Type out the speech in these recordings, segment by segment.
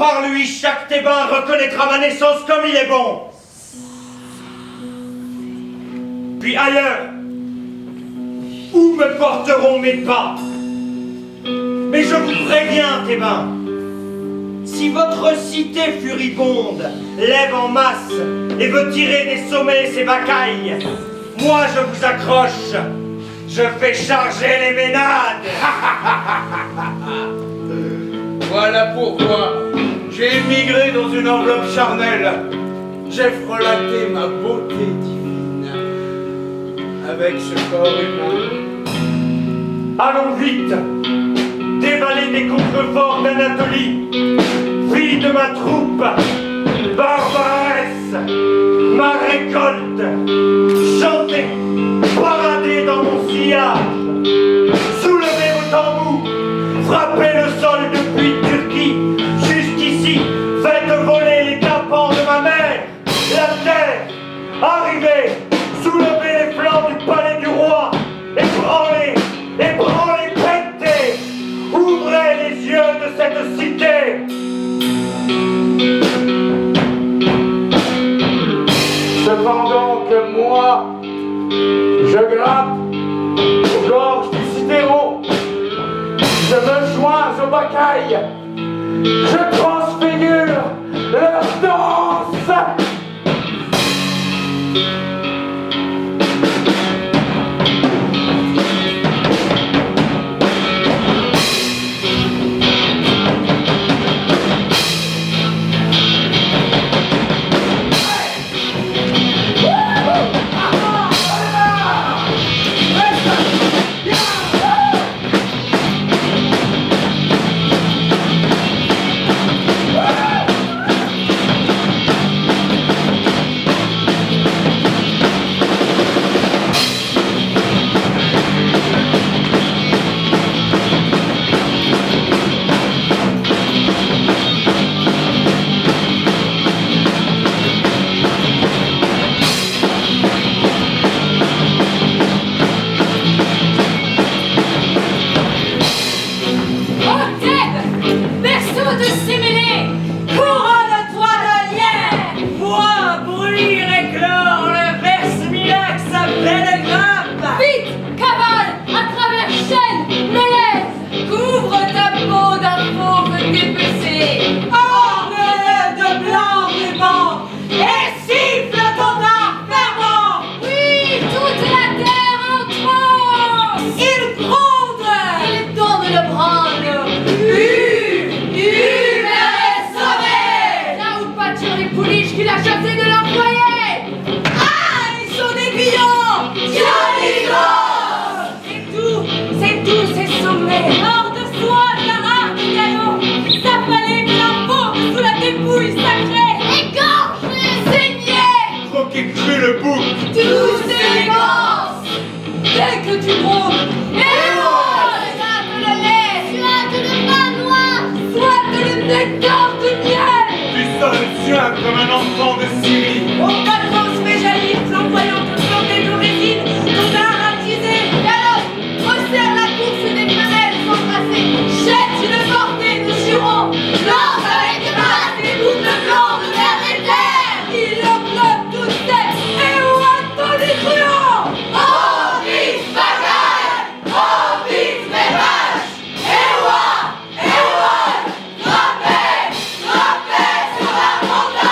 Par lui, chaque Thébain reconnaîtra ma naissance comme il est bon. Puis ailleurs, où me porteront mes pas? Mais je vous préviens, Thébains, si votre cité furibonde lève en masse et veut tirer des sommets ses bacailles, moi je vous accroche, je fais charger les ménades. Voilà pourquoi j'ai émigré dans une enveloppe charnelle. J'ai frelaté ma beauté divine avec ce corps humain. Allons vite, dévaler des contreforts d'Anatolie, fille de ma troupe, barbaresse, ma récolte, chantez, paradez dans mon sillage, soulevez vos tambours, frappez le sol depuis Turquie, jusqu'ici, faites voler les tapants de ma mère, la terre, arrivez, soulevez les flancs du palais du roi, ébranlez, pétez, ouvrez les yeux de cette cité. Cependant que moi, je grappe aux gorges du Cithéron, je me joins aux bacailles, je transfigure leur danse. Comme un enfant de Syrie. Au cadran se fait jaillir, flamboyant, planté de résine, tout aromatisé. Et alors, resserre la course des femelles s'embrasser, jette une portée de jurons, lance avec des masses des boucles blancs de l'air et terre. Il englobe toute tête, et où attend les truands? Oh, vive bagaille, oh, vive mes vaches, et ouah, frappez, frappez sur la montagne.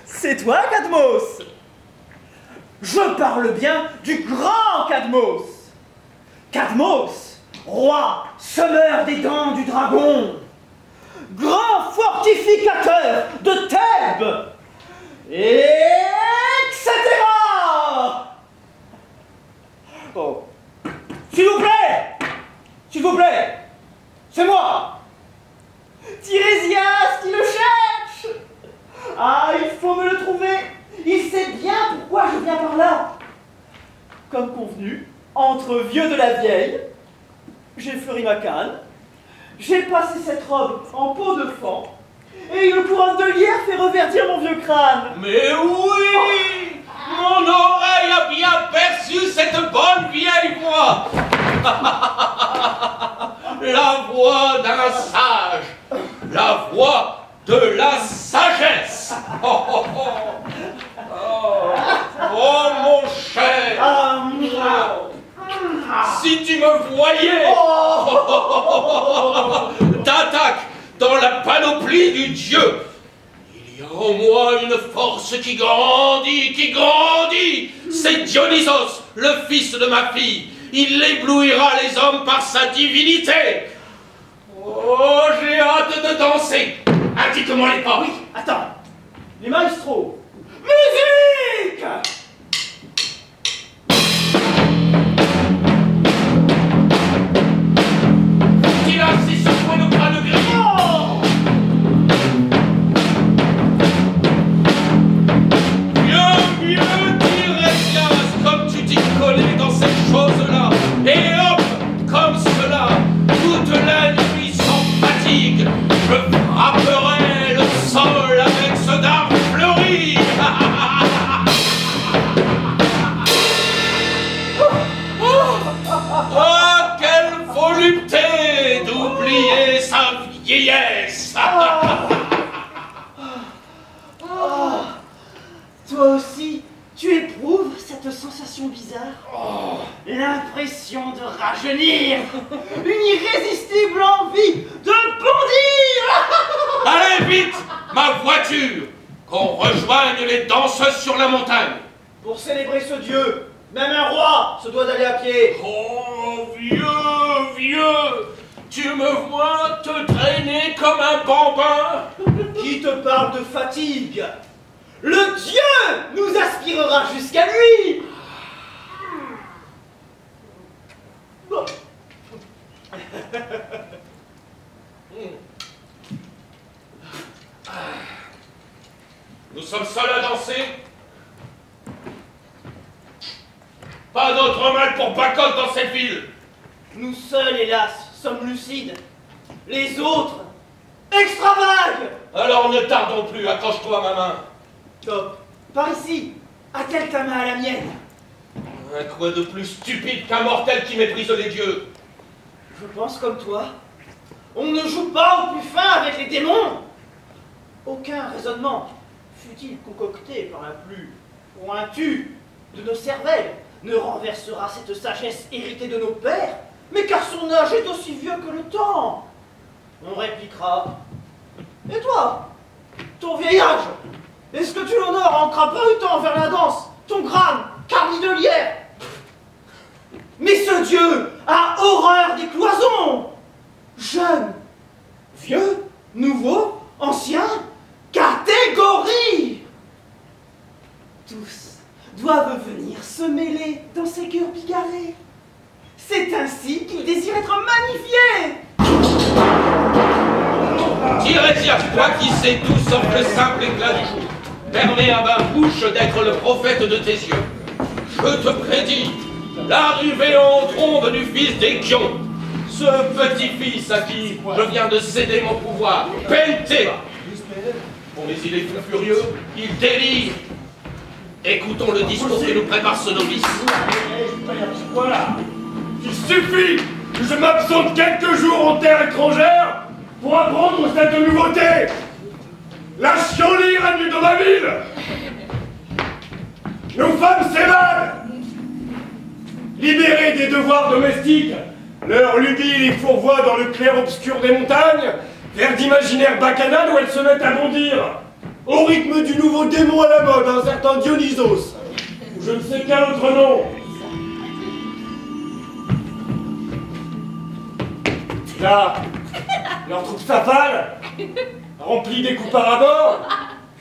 C'est toi, Cadmos? Je parle bien du grand Cadmos. Cadmos, roi, semeur des dents du dragon, grand fortificateur de Thèbes, etc. Oh. S'il vous plaît! S'il vous plaît! C'est moi! Tirésias qui le cherche! Ah, il faut me le trouver! Il sait bien pourquoi je viens par là! Comme convenu, entre vieux de la vieille, j'ai fleuri ma canne, j'ai passé cette robe en peau de faon, et une couronne de lierre fait reverdir mon vieux crâne. Mais oui! Mon oreille a bien perçu cette bonne vieille voix! La voix d'un sage! La voix de la sagesse! Oh, oh, oh. Oh mon cher! Si tu me voyais! T'attaques dans la panoplie du Dieu! Il y a en moi une force qui grandit, qui grandit! C'est Dionysos, le fils de ma fille! Il éblouira les hommes par sa divinité! Oh, j'ai hâte de danser! Indique-moi les pas! Oui, attends! Les maestros! Musique! Qu'il a assis sur toi le crâne gris! Oh! Mieux, Tirésias, comme tu t'y connais dans ces choses-là. Et hop, comme cela, toute la nuit sans fatigue, je frapperai le sol avec ce dard fleuri. Oh, quelle volupté d'oublier sa vieillesse. Toi aussi, tu éprouves cette sensation bizarre? L'impression de rajeunir! Une irrésistible envie de bondir! Allez vite, ma voiture, qu'on rejoigne les danseuses sur la montagne. Pour célébrer ce dieu, même un roi se doit d'aller à pied. Oh, vieux, vieux, tu me vois te traîner comme un bambin. Qui te parle de fatigue? Le dieu nous aspirera jusqu'à lui! Bon. Nous sommes seuls à danser. Pas d'autre mal pour Bacoque dans cette ville. Nous seuls, hélas, sommes lucides. Les autres extravaguent! Alors ne tardons plus, accroche-toi à ma main. Top, par ici, attelle ta main à la mienne. Quoi de plus stupide qu'un mortel qui méprise les dieux? Je pense comme toi. On ne joue pas au plus fin avec les démons. Aucun raisonnement, fût-il concocté par la plus pointue de nos cervelles, ne renversera cette sagesse héritée de nos pères, mais car son âge est aussi vieux que le temps. On répliquera. Et toi, ton vieil âge, est-ce que tu l'honores en crapahutant vers la danse, ton crâne garni de lierre? Mais ce dieu a horreur des cloisons. Jeune, vieux, nouveau, ancien, catégorie. Tous doivent venir se mêler dans ces cœurs bigarrés. C'est ainsi qu'il désire être magnifié. Tirésias, toi qui sais tout sauf le simple éclat du jour, permets à ma bouche d'être le prophète de tes yeux. Je te prédis l'arrivée en trombe du fils d'Échion, ce petit-fils à qui je viens de céder mon pouvoir, Penthée. Bon, mais il est fou furieux, il délire. Écoutons le discours que nous prépare ce novice. Voilà. Il suffit que je m'absente quelques jours en terre étrangère pour apprendre cette nouveauté. La chienlit règne dans ma ville. Nos femmes s'évadent. Libérées des devoirs domestiques, leur lubie les fourvoie dans le clair-obscur des montagnes, vers d'imaginaires bacchanales où elles se mettent à bondir, au rythme du nouveau démon à la mode, un certain Dionysos, ou je ne sais quel autre nom. Là, leur troupe s'affale, remplie d'écoupards à bord,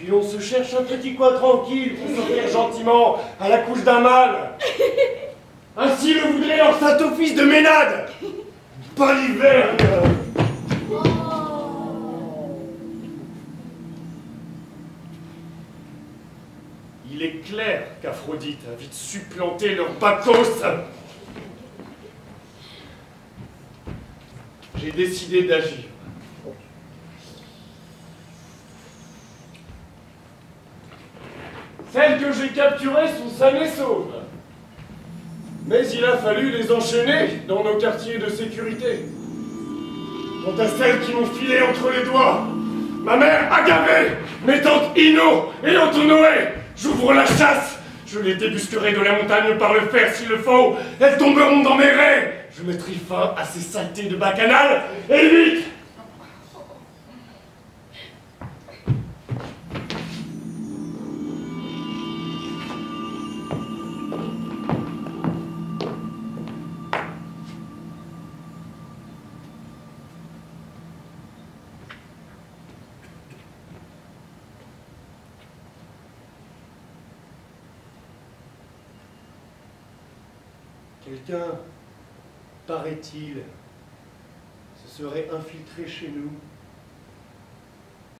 Puis on se cherche un petit coin tranquille pour s'offrir gentiment à la couche d'un mâle. Ainsi le voudrait leur saint office de ménade. Pas l'hiver. Il est clair qu'Aphrodite a vite supplanté leur Bacchus. J'ai décidé d'agir. Celles que j'ai capturées sont saines et sauves. Mais il a fallu les enchaîner dans nos quartiers de sécurité. Quant à celles qui m'ont filé entre les doigts, ma mère Agavée, mes tantes Ino et Antonoé, j'ouvre la chasse. Je les débusquerai de la montagne par le fer s'il le faut. Elles tomberont dans mes raies. Je mettrai fin à ces saletés de bacchanal et vite. Quelqu'un, paraît-il, se serait infiltré chez nous